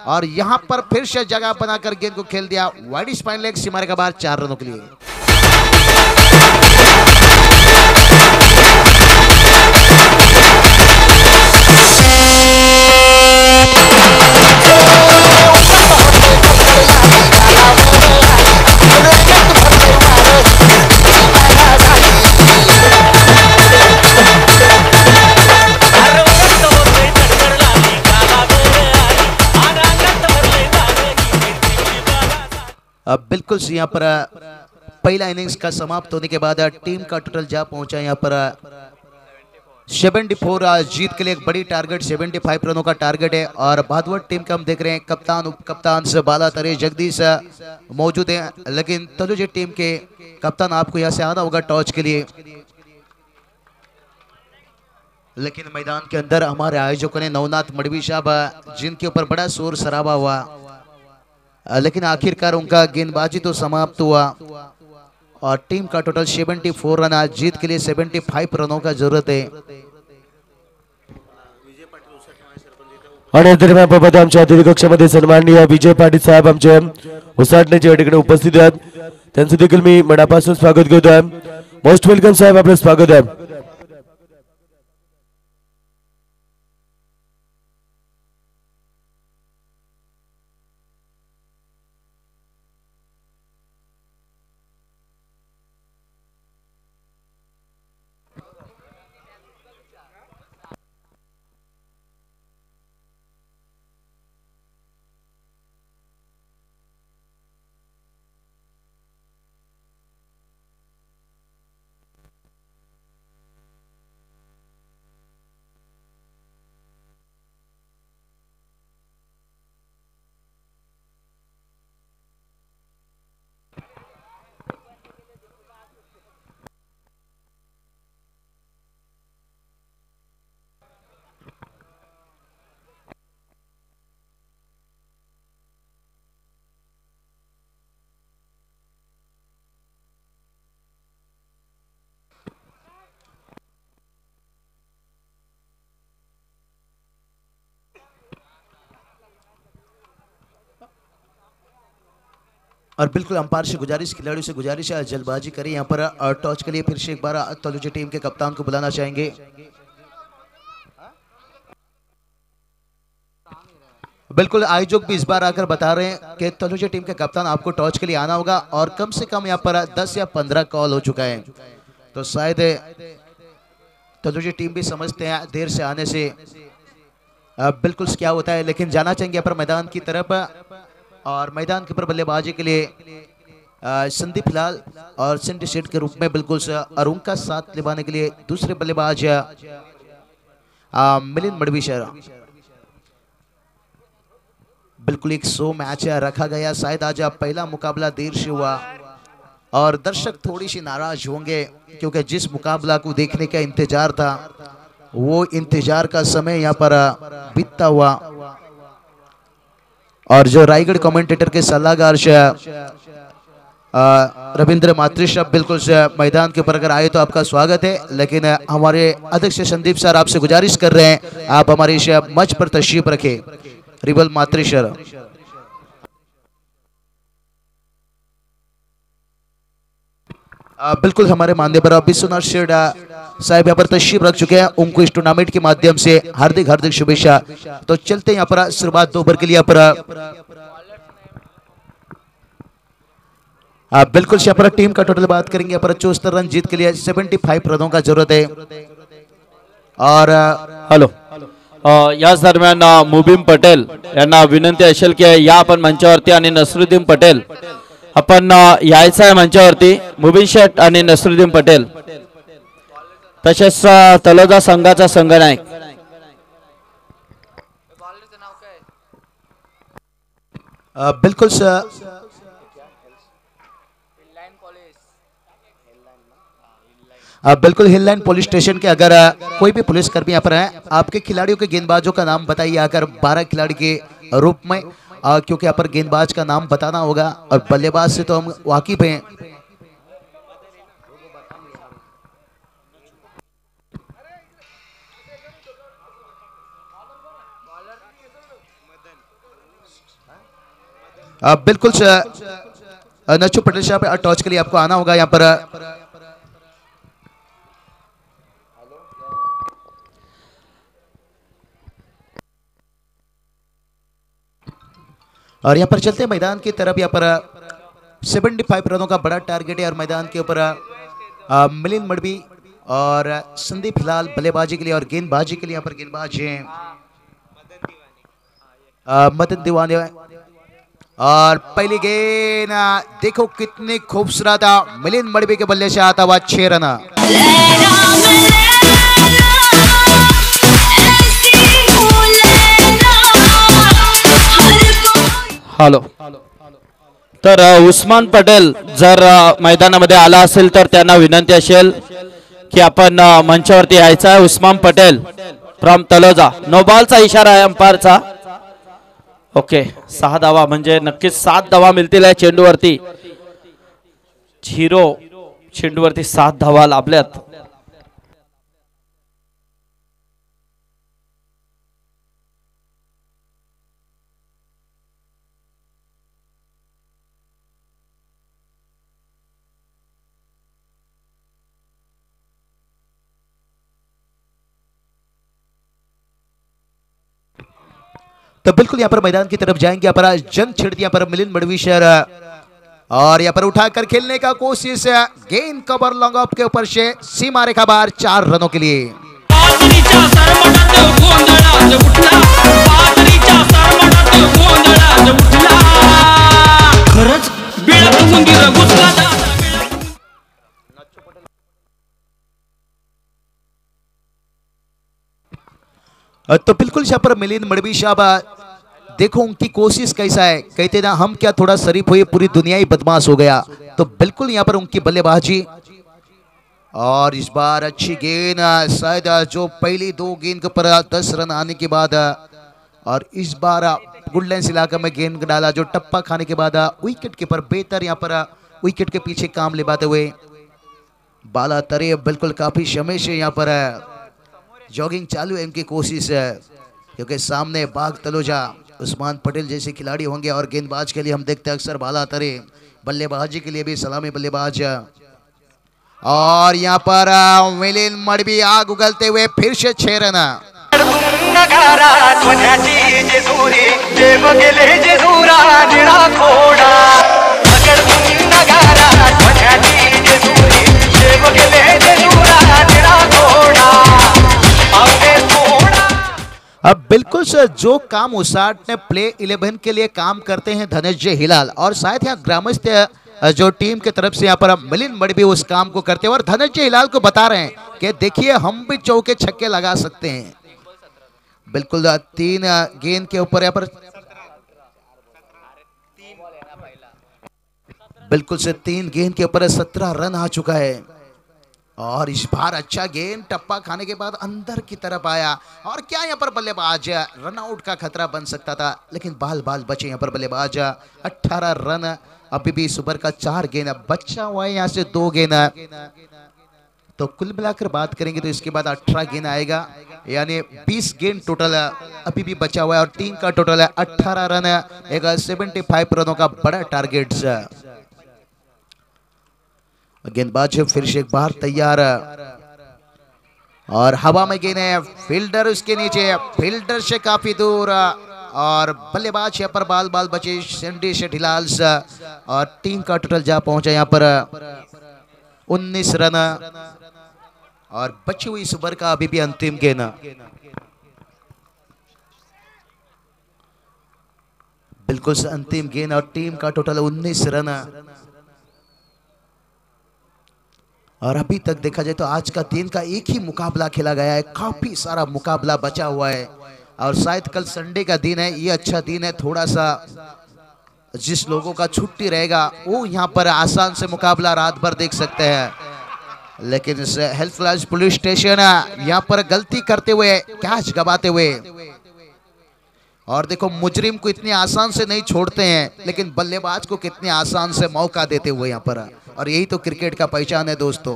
और यहाँ पर फिर से जगह बनाकर गेंद को खेल दिया वाइड स्पाइन लेग सीमा के बाद 4 रनों के लिए। अब बिल्कुल यहाँ पर पहला इनिंग्स का समाप्त होने के बाद टीम का टोटल जा पहुंचा यहाँ पर 74। जीत के लिए एक बड़ी टारगेट, 75 रनों का टारगेट है। और भादवट टीम का हम देख रहे हैं कप्तान उप कप्तान से बाला तरे जगदीश मौजूद हैं, लेकिन तलुजा टीम के कप्तान आपको यहाँ से आना होगा टॉस के लिए। लेकिन मैदान के अंदर हमारे आयोजकों ने नवनाथ मडवी साहब, जिनके ऊपर बड़ा शोर शराबा हुआ, लेकिन आखिरकार उनका गेंदबाजी तो समाप्त हुआ। और टीम का टोटल 74 रन, आज जीत के लिए 75 रनों का जरूरत है। आणि दरम्यान बाबा आमच्या अतिथी कक्षामध्ये सन्माननीय विजय पाटील साहेब आमचे उसाटण्याचे या ठिकाणी उपस्थित आहेत, त्यांचं देखील मी मनापासून स्वागत करतोय। मोस्ट वेलकम साहेब, आपलं स्वागत आहे। और बिल्कुल अंपायर से गुजारिश, खिलाड़ियों से गुजारिश है जल्दबाजी करें यहाँ पर। टॉस के लिए फिर से एक बार तलुजा टीम के कप्तान को बुलाना चाहेंगे। बिल्कुल आयोजक भी इस बार आकर बता रहे हैं कि तलुजा टीम के कप्तान आपको टॉस के लिए आना होगा, और कम से कम यहाँ पर 10 या 15 कॉल हो चुका है, तो शायद तलुजा टीम भी समझते हैं देर से आने से बिल्कुल क्या होता है, लेकिन जाना चाहेंगे यहाँ पर मैदान की तरफ। और मैदान के ऊपर बल्लेबाजी के लिए संदीप लाल और सेंटर सेट के रूप में बिल्कुल अरुण का साथ निभाने के लिए दूसरे बल्लेबाज मिलिंद मडवीशर। बिल्कुल एक 100 मैच रखा गया, शायद आज पहला मुकाबला देर से हुआ और दर्शक थोड़ी सी नाराज होंगे क्योंकि जिस मुकाबला को देखने का इंतजार था वो इंतजार का समय यहाँ पर बीतता हुआ। और जो रायगढ़ कमेंटेटर के सलाहकार रविंद्र मात्रिश्रा बिल्कुल मैदान के ऊपर अगर आए तो आपका स्वागत है, लेकिन हमारे अध्यक्ष संदीप सर आपसे गुजारिश कर रहे हैं आप हमारे इस मंच पर तशरीफ रखें। रिबल मात्रिश्रा बिल्कुल हमारे माननीय विश्वनाथ शेठ साहब यहाँ पर तशरीफ रख चुके हैं, उनको इस टूर्नामेंट के माध्यम से हार्दिक हार्दिक शुभेच्छा। तो चलते हैं यहाँ पर शुरुआत 2 ओवर के लिए यहाँ पर बिल्कुल यहाँ पर टीम का टोटल बात करेंगे यहाँ पर 74 रन जीत के लिए 75 रनों का जरूरत है। और हॅलो याच दरम्यान मुबीन पटेल यांना विनंती असेल की या आपण मंचावरती आणि नसरुद्दीन पटेल आपण यायचं आहे मंचावरती। मुबीन शेठ आणि नसरुद्दीन पटेल तसेच तलोजा संघाचा संघनायक बिल्कुल बिल्कुल हिल लाइन पुलिस स्टेशन के अगर कोई भी पुलिसकर्मी यहाँ पर है, आपके खिलाड़ियों के गेंदबाजों का नाम बताइए अगर 12 खिलाड़ी के रूप में, क्योंकि यहाँ पर गेंदबाज का नाम बताना होगा और बल्लेबाज से तो हम वाकिफ हैं। बिल्कुल नच्चू पटेल साहब टॉस के लिए आपको आना होगा यहाँ पर। और यहाँ पर चलते हैं मैदान की तरफ। यहाँ पर 75 रनों का बड़ा टारगेट है और मैदान के ऊपर मिलिंद मडवी और संदीप लाल बल्लेबाजी के लिए और गेंदबाजी के लिए यहाँ पर गेंदबाज हैं मदन दीवाने। और पहली गेंद देखो कितनी खूबसूरत मिलिंद मडवी के बल्ले से आता हुआ 6 रन। हॅलो तर उस्मान पटेल जर मैदानामध्ये आला असेल तर त्यांना विनंती असेल की आपण मंचावरती यायचं आहे। उस्मान पटेल फ्रॉम तलोजा। नो बॉलचा इशारा आहे अंपायरचा। ओके 6 धावा म्हणजे नक्कीच 7 धावा मिळतील या चेंडूवरती। 0 चेंडूवरती 7 धावा लाभल्यात। तो बिल्कुल यहाँ पर मैदान की तरफ जाएंगे। यहाँ पर जंग छिड़ती यहाँ पर मिलिंद मडवीशर और यहाँ पर उठाकर खेलने का कोशिश, गेंद कवर लॉन्ग ऑफ के ऊपर से सीमा रेखा बाहर 4 रनों के लिए। तो बिल्कुल यहाँ पर मिलिंद मडवी साहब देखो उनकी कोशिश कैसा है, कहते ना हम क्या थोड़ा शरीफ हुए पूरी दुनिया ही बदमाश हो गया। तो बिल्कुल यहाँ पर उनकी बल्लेबाजी और इस बार अच्छी गेंद, शायद जो पहली 2 गेंद के ऊपर 10 रन आने के बाद और इस बार गुडलैंड्स इलाका में गेंद डाला जो टप्पा खाने के बाद विकेट के पर बेहतर यहाँ पर विकेट के पीछे काम निभाते हुए बाला तरे बिल्कुल काफी समय से यहाँ पर जॉगिंग चालू है इनकी कोशिश है, क्योंकि सामने बाग तलोजा उस्मान पटेल जैसे खिलाड़ी होंगे और गेंदबाज के लिए हम देखते हैं अक्सर बाला तरे, बल्लेबाजी के लिए भी सलामी बल्लेबाज। और यहाँ पर मिलिंद मडवी आग उगलते हुए फिर से 6 रन। अब बिल्कुल सर, जो काम उसाट ने प्ले 11 के लिए काम करते हैं धनंजय हिलाल, और शायद यहाँ ग्रामस्थ जो टीम की तरफ से यहाँ पर मिलिंद मडवी उस काम को करते हैं और धनंजय हिलाल को बता रहे हैं कि देखिए हम भी चौके छक्के लगा सकते हैं। बिल्कुल 3 गेंद के ऊपर यहाँ पर बिल्कुल से 3 गेंद के ऊपर 17 रन आ चुका है। और इस बार अच्छा गेंद टप्पा खाने के बाद अंदर की तरफ आया और क्या यहाँ पर बल्लेबाज रन आउट का खतरा बन सकता था, लेकिन बाल बाल बचे यहाँ पर बल्लेबाज। 18 रन अभी भी सुपर का 4 गेंद बचा हुआ है, यहाँ से 2 गेंद, तो कुल मिलाकर बात करेंगे तो इसके बाद 18 गेंद आएगा, यानी 20 गेंद टोटल अभी भी बचा हुआ है और टीम का टोटल है 18 रन, एक 75 रनों का बड़ा टारगेट। गेंदबाज फिर से एक बार तैयार और हवा में गेंद है, फील्डर उसके नीचे, फील्डर से काफी दूर और बल्लेबाज यहाँ पर बाल बाल बचे सैंडी शेठिलाल और टीम का टोटल जा पहुंचा यहाँ पर 19 रन और बची हुई सुपर का अभी भी अंतिम गेंद। बिल्कुल से अंतिम गेंद और टीम का टोटल 19 रन। और अभी तक देखा जाए तो आज का दिन का एक ही मुकाबला खेला गया है, काफी सारा मुकाबला बचा हुआ है और शायद कल संडे का दिन है, ये अच्छा दिन है, थोड़ा सा जिस लोगों का छुट्टी रहेगा वो यहाँ पर आसान से मुकाबला रात भर देख सकते हैं। लेकिन इस हेल्थ पुलिस स्टेशन यहाँ पर गलती करते हुए कैच गवाते हुए, और देखो मुजरिम को इतनी आसान से नहीं छोड़ते हैं लेकिन बल्लेबाज को कितने आसान से मौका देते हुए यहाँ पर, और यही तो क्रिकेट का पहचान है दोस्तों,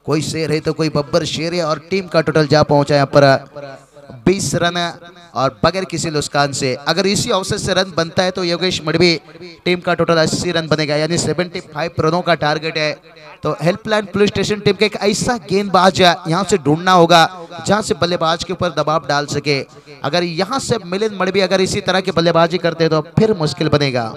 कोई शेर है तो कोई बब्बर शेर है। और टीम का टोटल जा पहुंचा यहाँ पर 20 रन और बगैर किसी नुकसान से, अगर इसी अवसर से रन बनता है तो योगेश मडवी टीम का टोटल 80 रन बनेगा, यानी 75 रनों का टारगेट है। तो हेल्पलाइन पुलिस स्टेशन टीम के एक ऐसा गेंदबाज यहाँ से ढूंढना होगा जहां से बल्लेबाज के ऊपर दबाव डाल सके, अगर यहां से मिलिंद मडवी अगर इसी तरह की बल्लेबाजी करते तो फिर मुश्किल बनेगा।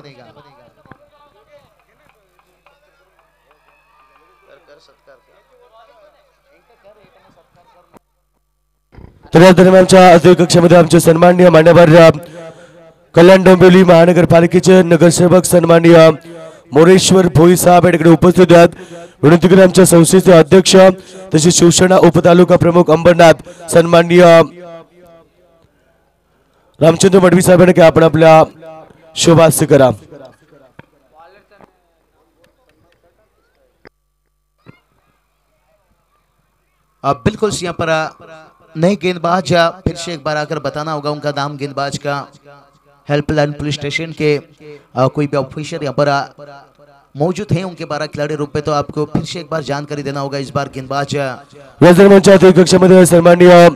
तर या दरम्यानच्या अध्यक्ष कक्षामध्ये आमचे सन्माननीय मान्यवर कल्याण डोंबिवली महानगरपालिकेचे नगरसेवक सन्माननीय मोरेश्वर भोई साहेब याकडे उपस्थित आहेत। विनंती करी आमच्या संस्थेचे अध्यक्ष तसेच शिवसेना उपतालुका प्रमुख अंबरनाथ सन्माननीय रामचंद्र मडवी साहेब यांनी आपण आपल्या शुभास्य करा। अब बिल्कुल यहाँ पर नए गेंदबाज फिर से एक बार आकर बताना होगा उनका नाम गेंदबाज का। हेल्पलाइन पुलिस स्टेशन के कोई भी ऑफिसर यहाँ पर मौजूद हैं उनके 12 खिलाड़ी रूप में, तो आपको फिर से एक बार जानकारी देना होगा। इस बार गेंदबाज या दरम्यानच्या अध्यक्ष कक्षामध्ये सन्माननीय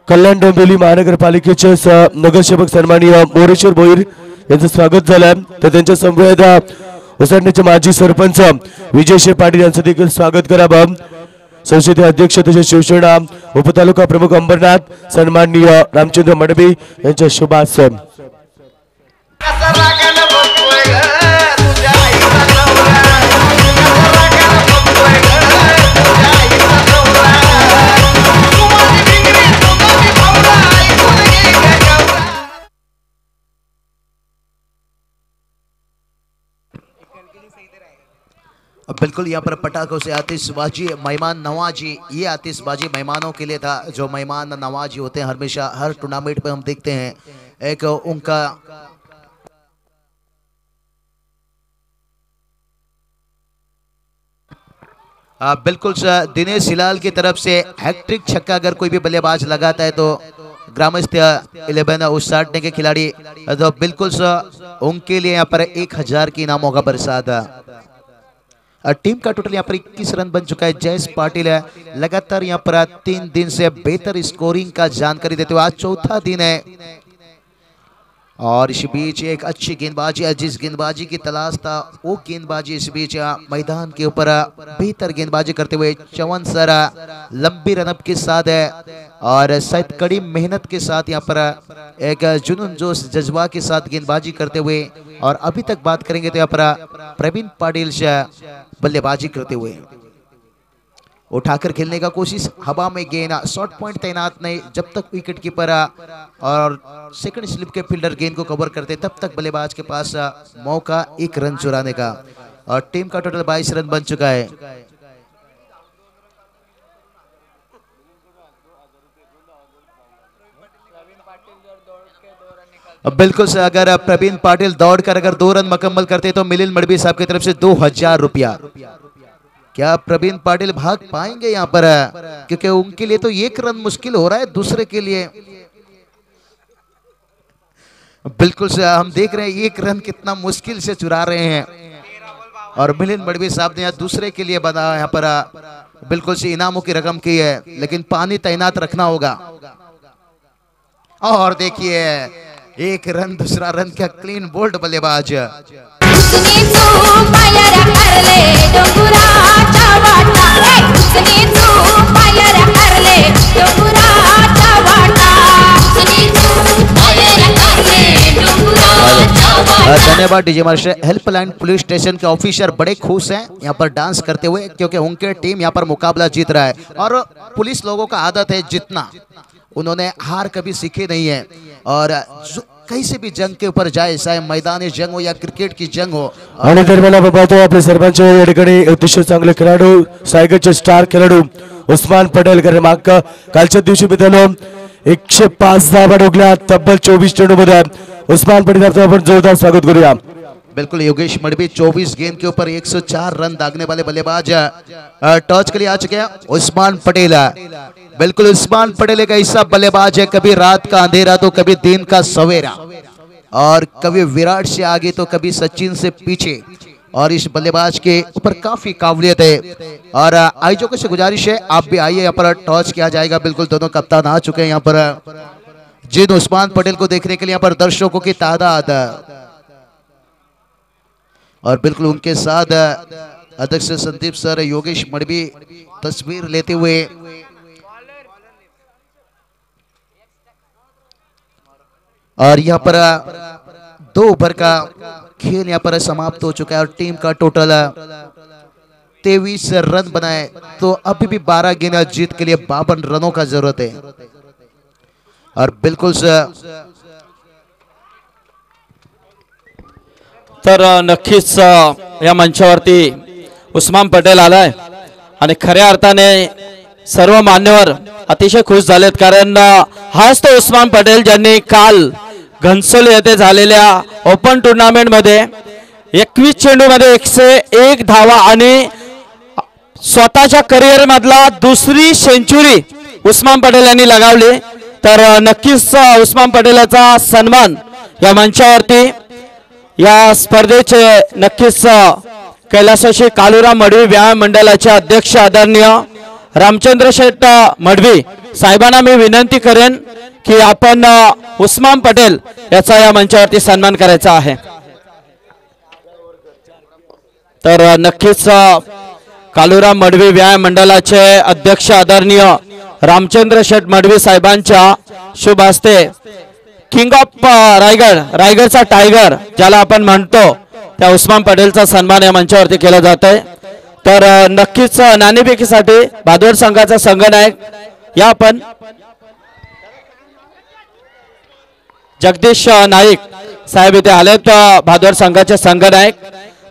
कल्याण डोंबिवली महानगरपालिकेचे नगरसेवक सन्माननीय मोरेश्वर भोईर यांचं स्वागत झालंय, तर त्यांच्या समवेत उसरण्याचे माजी सरपंच विजयशे पाटील यांचं देखील स्वागत करावं। संसदीय अध्यक्ष तसेच शिवसेना उपतालुका प्रमुख अंबरनाथ सन्माननीय रामचंद्र मडवी यांच्या शुभाशय। बिल्कुल यहाँ पर पटाखों से आतिशबाजी, मेहमान नवाजी, ये आतिशबाजी मेहमानों के लिए था। जो मेहमान नवाजी होते हैं हमेशा हर टूर्नामेंट में हम देखते हैं एक उनका बिल्कुल दिनेश हिलाल की तरफ से हैट्रिक छक्का अगर कोई भी बल्लेबाज लगाता है तो ग्रामस्थ 11 उसाटने के खिलाड़ी, तो बिल्कुल उनके लिए यहाँ पर 1000 की इनामों का बरसात। टीम का टोटल यहाँ पर 21 रन बन चुका है। जयेश पाटिल है लगातार यहाँ पर 3 दिन से बेहतर स्कोरिंग का जानकारी देते हुए आज चौथा दिन है, और इस बीच एक अच्छी गेंदबाजी है, जिस गेंदबाजी की तलाश था वो गेंदबाजी इस बीच मैदान के ऊपर बेहतर गेंदबाजी करते हुए चवन सर लंबी रनअप के साथ है और शायद कड़ी मेहनत के साथ यहाँ पर एक जुनून जोश जज्बा के साथ गेंदबाजी करते हुए, और अभी तक बात करेंगे तो यहाँ पर प्रवीण पाटिल बल्लेबाजी करते हुए। उठाकर खेलने का कोशिश, हवा में गेंद, शॉर्ट पॉइंट तैनात नहीं जब तक विकेट कीपर और सेकंड स्लिप के फील्डर गेंद को कवर करते तब तक बल्लेबाज के पास मौका 1 रन चुराने का। और टीम का टोटल 22 रन बन चुका है। अब बिल्कुल से अगर प्रवीण पाटिल दौड़कर अगर 2 रन मुकम्मल करते तो मिलिंद मडवी साहब की तरफ से 2000 रुपया। क्या प्रवीण पाटिल भाग पाएंगे यहाँ पर, क्योंकि उनके लिए तो 1 रन मुश्किल हो रहा है, दूसरे के लिए बिल्कुल से हम देख रहे हैं 1 रन कितना मुश्किल से चुरा रहे हैं। और मिलिंद मडवी साहब ने यहाँ दूसरे के लिए बना यहाँ पर बिल्कुल से इनामों की रकम की है, लेकिन पानी तैनात रखना होगा। और देखिए 1 रन, दूसरा रन क्या क्लीन बोल्ड बल्लेबाज। धन्यवाद DJ master. Helpline police station के ऑफिसर बड़े खुश हैं यहाँ पर डांस करते हुए, क्योंकि उनके टीम यहाँ पर मुकाबला जीत रहा है। और पुलिस लोगों का आदत है जीतना, उन्होंने हार कभी सीखी नहीं है। और कहीं भी जंग के ऊपर जाए, चाहे मैदानी जंग हो या क्रिकेट की जंग हो। आणि दरम्यान आपण पाहतो आपले सरपंच या ठिकाणी अतिशय चांगले खेळाडू, सायगरचे स्टार खेळाडू उस्मान पटेल क्रमांक कालच्या दिवशी मित्रांनो 105 धावा ठोकल्या तब्बल 24 चेंडूमध्ये। उस्मान पटेल आपलं आपण जोरदार स्वागत करूया। बिल्कुल योगेश मडवी 24 गेंद के ऊपर 104 रन दागने वाले बल्लेबाज टॉस के लिए आ चुके हैं। उस्मान पटेल, बिल्कुल उस्मान पटेल एक ऐसा बल्लेबाज है, कभी रात का अंधेरा तो कभी दिन का सवेरा, और कभी विराट से आगे तो कभी सचिन से पीछे। और इस बल्लेबाज के ऊपर काफी काबिलियत है। और आयोजकों से गुजारिश है आप भी आइए, यहाँ पर टॉस किया जाएगा। बिल्कुल दोनों कप्तान आ चुके हैं यहाँ पर, जिन उस्मान पटेल को देखने के लिए यहाँ पर दर्शकों की तादाद, और बिल्कुल उनके साथ अध्यक्ष संदीप सर, योगेश मडवी तस्वीर लेते हुए। और यहाँ पर 2 ओवर का खेल यहाँ पर समाप्त हो चुका है, और टीम का टोटल 23 रन बनाए, तो अभी भी 12 गेंद जीत के लिए 52 रनों का जरूरत है। और बिल्कुल तर नक्कीच या मंचावरती उस्मान पटेल आलाय आणि खऱ्या अर्थाने सर्व मान्यवर अतिशय खुश झालेत, कारण हाच तो उस्मान पटेल ज्यांनी काल घनसोली येथे झालेल्या ओपन टुर्नामेंट मध्ये 21 चेंडूमध्ये 101 धावा आणि स्वतःच्या करिअर मधला 2री सेंचुरी उस्मान पटेल यांनी लगावली। तर नक्कीच उस्मान पटेलाचा सन्मान या मंचावरती या स्पर्धेचे नक्कीच कैलासवासी कालुराम मडवी व्यायाम मंडळाचे अध्यक्ष आदरणीय रामचंद्र शेठ मडवी साहेबांना मी विनंती करेन की आपण उस्मान पटेल याचा या मंचावरती सन्मान करायचा आहे। तर नक्कीच कालुराम मडवी व्यायाम मंडळाचे अध्यक्ष आदरणीय रामचंद्र शेठ मडवी साहेबांच्या शुभ हस्ते किंग ऑफ रायगडचा टायगर ज्याला आपण म्हणतो त्या उस्मान पटेलचा सन्मान या मंचावरती केला जात आहे। तर नक्कीच नाणेफेकीसाठी भादोड संघाचा संघनायक या आपण जगदीश नाईक साहेब इथे आलेत, भादोड संघाचे संघनायक।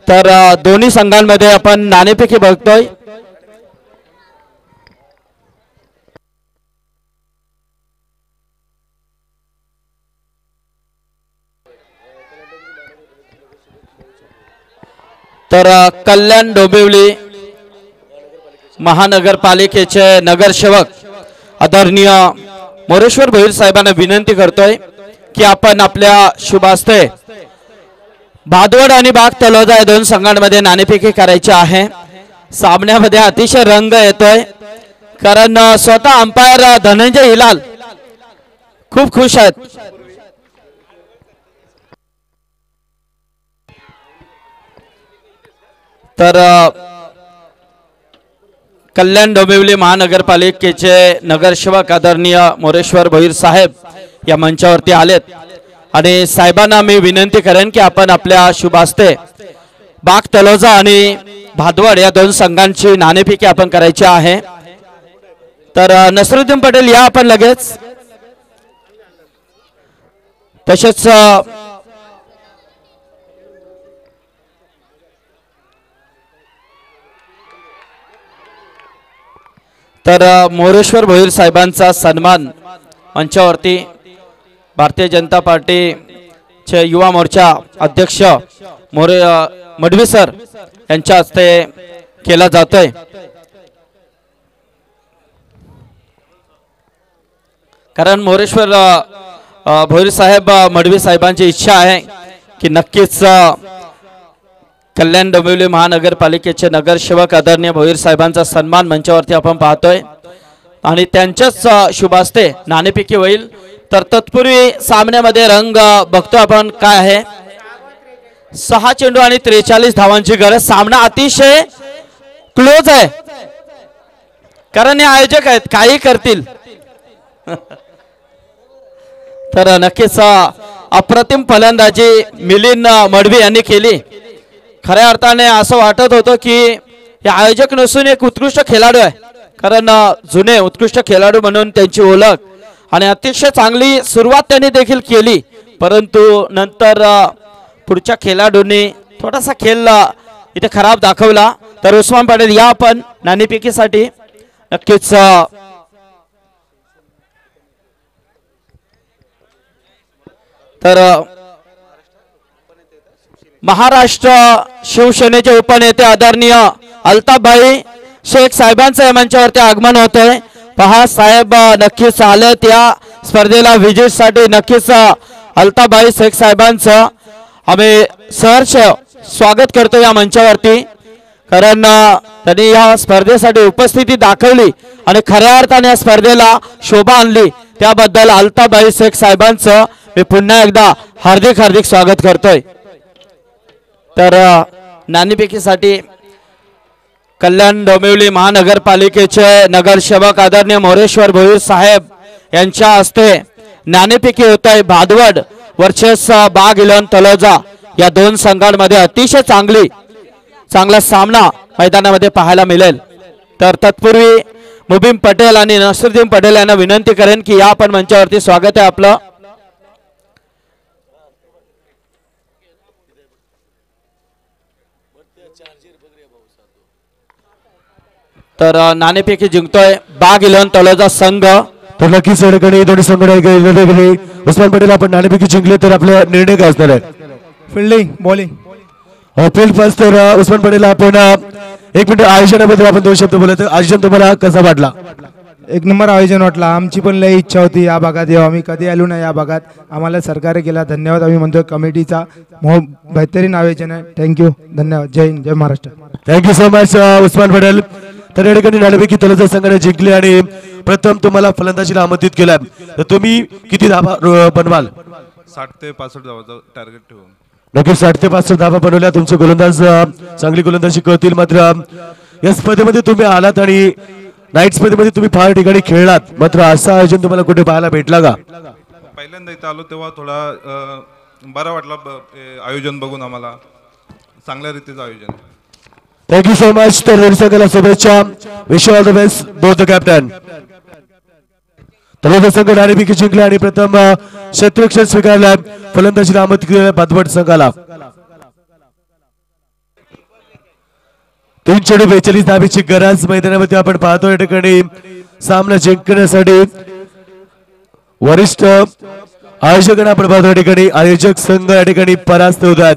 तर दोन्ही संघांमध्ये आपण नाणेफेकी बघतोय। तर कल्याण डोंबिवली महानगरपालिकेचे नगरसेवक आदरणीय मोरेश्वर भोईर साहेबांना विनंती करतोय की आपण आपल्या शुभ हस्ते भादवड आणि बाग तलोजा या 2 संघांमध्ये नाणेफेकी करायची आहे। सामन्यामध्ये अतिशय रंग येतोय, कारण स्वतः अंपायर धनंजय हिलाल खूप खुश आहेत। तर कल्याण डोंबिवली महानगरपालिकेचे नगरसेवक आदरणीय मोरेश्वर भोईर साहेब या मंचावरती आलेत आणि साहेबांना मी विनंती करेन की आपण आपल्या शुभ हस्ते बाग तलोजा आणि भादवड या दोन संघांची नाणेफेकी आपण करायची आहे. तर नसरुद्दीन पटेल या आपण लगेच. तसेच तर मोरेश्वर भोईर साहेबांचा सन्मान मंचावरती भारतीय जनता पार्टीचे युवा मोर्चा अध्यक्ष मडवी सर यांच्या हस्ते केला जातोय. कारण मोरेश्वर भोईर साहेब मडवी साहेबांची इच्छा आहे की नक्कीच कल्याण डोंबिवली महानगरपालिकेचे नगरसेवक आदरणीय भोईर साहेबांचा सन्मान मंचावरती आपण पाहतोय आणि त्यांच्याच शुभ हस्ते नाणेफेकी होईल. तर तत्पूर्वी सामन्यामध्ये रंग बघतो आपण काय आहे. 6 चेंडू आणि 43 धावांची गरज. सामना अतिशय क्लोज आहे कारण हे आयोजक आहेत काही करतील. तर नक्कीच अप्रतिम फलंदाजी मिलिंद मडवी यांनी केली. खऱ्या अर्थाने असं वाटत होतं की हे आयोजक नसून एक उत्कृष्ट खेळाडू आहे. कारण जुने उत्कृष्ट खेळाडू म्हणून त्यांची ओळख आणि अतिशय चांगली सुरुवात त्यांनी देखील केली. परंतु नंतर पुढच्या खेळाडूंनी थोडासा खेळ इथे खराब दाखवला. तर उस्मान पटेल या आपण नाणेफेकीसाठी नक्कीच तर महाराष्ट्र शिवसेनेचे उपनेते आदरणीय अल्ताफभाई शेख साहेबांचं या मंचावरती आगमन होतंय. पहा साहेब नक्कीच आलेत या स्पर्धेला विजेसाठी. नक्कीच अल्ताफभाई शेख साहेबांचं आम्ही सहर्ष स्वागत करतो या मंचावरती. कारण त्यांनी या स्पर्धेसाठी उपस्थिती दाखवली आणि खऱ्या अर्थाने या स्पर्धेला शोभा आणली. त्याबद्दल अल्ताफभाई शेख साहेबांचं मी पुन्हा एकदा हार्दिक हार्दिक स्वागत करतोय. तर नाणेफेकीसाठी कल्याण डोंबिवली महानगरपालिकेचे नगरसेवक आदरणीय मोरेश्वर भोईर साहेब यांच्या हस्ते नाणेफेकी होत आहे. भादवड वर्सेस बाग इलेव्हन तलोजा या दोन संघांमध्ये अतिशय चांगला सामना मैदानामध्ये पाहायला मिळेल. तर तत्पूर्वी मुबीन पटेल आणि नसरुद्दीन पटेल यांना विनंती करेन की या आपण मंचावरती स्वागत आहे आपलं. तर नाणेफेकी जिंकतोय बाग इलेव्हन तलोजा संघ. तर नक्कीच या ठिकाणी दोन्ही संघाने उस्मान पटेल आपण नाणेफेकी जिंकले तर आपला निर्णय काय असणार आहे. Fielding bowling field first. तर उस्मान पटेल आपण 1 मिनिट आयोजनाबद्दल आपण 2 शब्द बोलत. आयोजन तुम्हाला कसा वाटला. एक नंबर आयोजन वाटला. आमची पण लई इच्छा होती या भागात यावं. आम्ही कधी आलो नाही या भागात. आम्हाला सरकारने केला धन्यवाद आम्ही म्हणतो कमिटीचा. बेहतरीन आयोजन आहे. थँक्यू धन्यवाद. जय हिंद जय Maharashtra. Thank you so much Usman Patel. तर या ठिकाणी नाणेफेकी तलोजा संघाने जिंकले आणि प्रथम तुम्हाला फलंदाजीला आमंत्रित केलं. तर तुम्ही किती धावा बनवाल. 60 ते 65 धावाचा टार्गेट ठेवून. नक्कीच 60 ते 65 धावा बनवल्या. तुमचे गोलंदाज चांगली गोलंदाजी करतील. मात्र या स्पर्धेमध्ये तुम्ही आलात आणि नाईट स्पर्धेमध्ये तुम्ही फार ठिकाणी खेळलात. मात्र असं आयोजन तुम्हाला कुठे पाहायला भेटला का. पहिल्यांदा इथं आलो तेव्हा थोडा बरा वाटला आयोजन बघून. आम्हाला चांगल्या रीतीचं आयोजन आहे. Thank you so much. तर संघाला शुभेच्छा. Wish all the best both the captain. Taloja संघ नाणेफेकी जिंकले आणि प्रथम क्षेत्ररक्षण स्वीकारला. फलंदाजीला आमंत्रित केलेल्या भादवड संघाला 3 चेंडू 42 धावेची गरज. मैदानामध्ये आपण पाहतो या ठिकाणी सामना जिंकण्यासाठी वरिष्ठ आयोजकांना आपण पाहतो. या ठिकाणी आयोजक संघ या ठिकाणी परास्त होतात.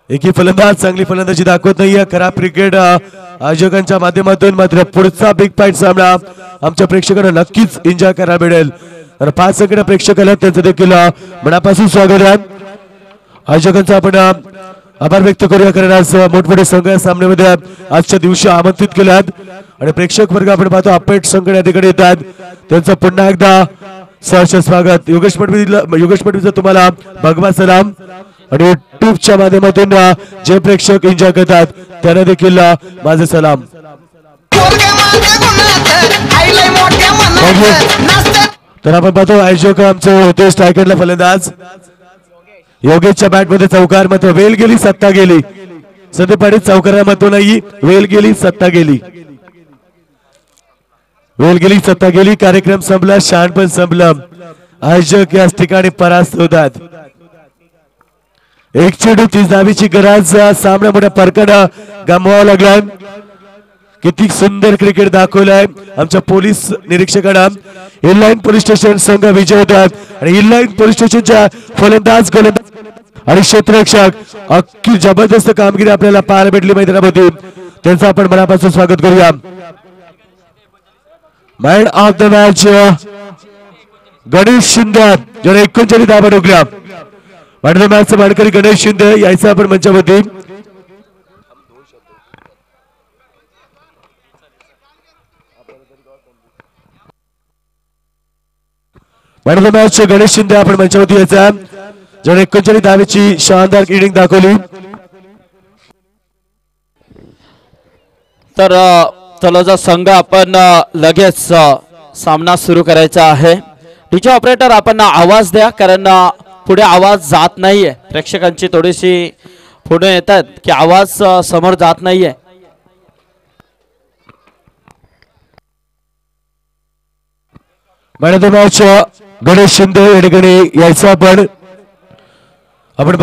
एकही फलंदाज चांगली फलंदाजी दाखवत नाहीये. खराब क्रिकेट आयोजकांच्या माध्यमातून. मात्र पुढचा बिग फाईट सामना आमच्या प्रेक्षकांना नक्कीच एन्जॉय करायला मिळेल. आणि 5 संघ प्रेक्षकाला त्यांचं देखील मनापासून स्वागत आहे. आयोजकांचा आपण आभार व्यक्त करूया. कारण आज मोठमोठे संघ या सामन्यामध्ये आजच्या दिवशी आमंत्रित केले आहेत आणि प्रेक्षक वर्ग आपण पाहतो अपेट संघ या ठिकाणी येतात. त्यांचं पुन्हा एकदा सहर्ष स्वागत. योगेश पटवीचा तुम्हाला भगवा सलाम. आणि युट्यूबच्या माध्यमातून जे प्रेक्षक एन्जॉय करतात त्यांना देखील माझे सलाम. तर आपण पाहतो आयोजक आमचे होते स्ट्रायकरला फलंदाज योगेशच्या बॅट मध्ये चौकार, मात्र वेल गेली, सत्ता गेली. सध्या पाटील चौकाराला महत्व नाही, वेल गेली, सत्ता गेली. वेल गेली, सत्ता गेली. कार्यक्रम संपला, शहाणपण संपलं. आयोजक याच ठिकाणी परास्त होतात. एक चेंडू 30 धावेची गरज, सामना मोठ्या फरकानं गमवावा लागला. किती सुंदर क्रिकेट दाखवलंय आमच्या पोलीस निरीक्षकांना. इनलाईन पोलीस स्टेशन संघ विजय होतात आणि इनलाईन पोलीस स्टेशनच्या फलंदाज, गोलंदाज आणि क्षेत्ररक्षक अख्खी जबरदस्त कामगिरी आपल्याला पाहायला भेटली मैदानामध्ये. त्यांचं आपण मनापासून स्वागत करूया. Man of the match Ganesh Shinde, ज्याने 39 धावा ठोकल्या. मॅन ऑफ द मॅचचा मानकरी गणेश शिंदे यायचा आपण मंचावरती. Man of the match Ganesh Shinde आपण मंचावरती यायचा, ज्याने 39 धावेची शानदार इनिंग दाखवली. तर तलोजा संघ आपण लगेच सामना सुरू करायचा आहे. डीजे ऑपरेटर आपण आवाज द्या, कारण पुढे आवाज जात नाहीये. प्रेक्षकांची थोडीशी पुढे येतात की आवाज समोर जात नाहीये. Man of the match Ganesh Shinde या ठिकाणी यायचं आपण